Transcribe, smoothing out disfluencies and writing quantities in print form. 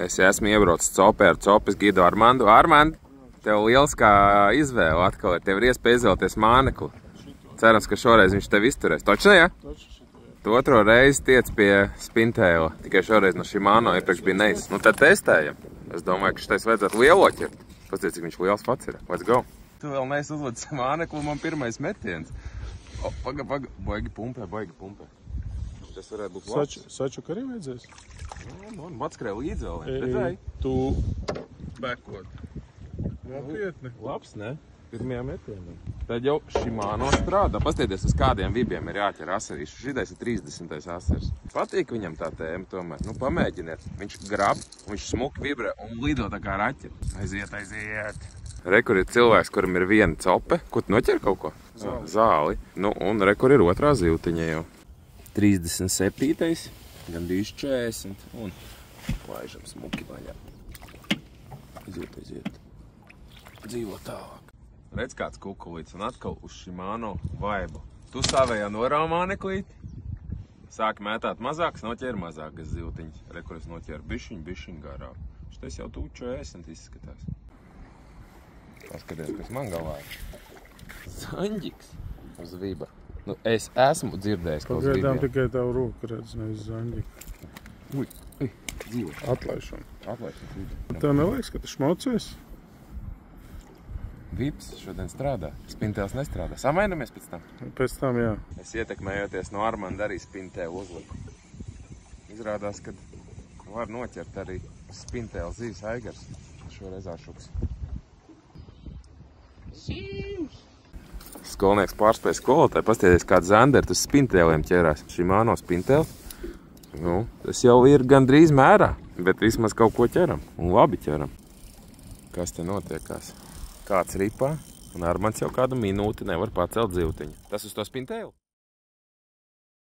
Es esmu iebraucis copē ar copes gidu Armandu. Armand, tev lieliskā izvēle atkal ir. Tev ir iespēja izvēlēties mānekli. Cerams, ka šoreiz viņš tev izturēs. Toči ne, ja? Tu otro reizi tiec pie spintēla. Tikai šoreiz no Shimano iepriekš bija neizs. Nu tad testējam. Es domāju, ka šitais vajadzētu lielo ķert. Pasties, cik viņš liels pats ir. Let's go. Tu vēl neesi uzlicis mānekli, man pirmais metiens. O, paga. Baigi pumpē. Tas varētu būt labs. Sačuk arī vajadzēs? Man atskrēja līdzi vēl. Redzēji? Tu bekot. Nopietni. Labs, ne? Pirmajā metienā. Tad jau Shimano strādā. Pastieties, uz kādiem vibiem ir jāķer aserīšu. Šitais ir 30. asers. Patīk viņam tā tēma tomēr. Nu, pamēģiniet. Viņš grab, viņš smuki vibrē un lido tā kā raķi. Aiziet. Re, kur ir cilvēks, kuram ir viena cope. Ko tu noķer kaut ko? Zāli. Nu, un re, kur ir otrā zivtiņa jau. 37. Gandrīz 40. Un laižam smuki vaļā. Aiziet. Dzīvo tālāk. Redz kāds kukulīts un atkal uz Shimano vaibu. Tu savējā norāv māneklīti. Sāki mētāt mazāks, noķēri mazākas zivtiņas. Re, kur es noķēru bišķiņ garāk. Šitais jau tūk 40 izskatās. Paskaties, kas man galvā ir. Zaņģiks uz viba. Nu, es esmu dzirdējis, ka uz vibiem. Pagaidām tikai tavu roku redz, nevis zaņģiku. Ui, dzīvo. Atlaišana. Viba. Tev neliekas, ka tu šmocēs? Vips šodien strādā. Spintēls nestrādā. Samainamies pēc tam? Pēc tam, jā. Es ietekmējoties no Armanda arī spintēlu uzliku. Izrādās, ka var noķert arī spintēlu zīves aigars. Šoreiz āšuks. Skolnieks pārspēja skolotāju. Pastieties, kāds Zandert uz spintēliem ķērās. Shimano spintēls. Nu, tas jau ir gandrīz mērā, bet vismaz kaut ko ķeram. Un labi ķeram. Kas te notiekās? Kāds ripā, un Armands jau kādu minūti nevar pacelt zivtiņu. Tas uz to spintēlu.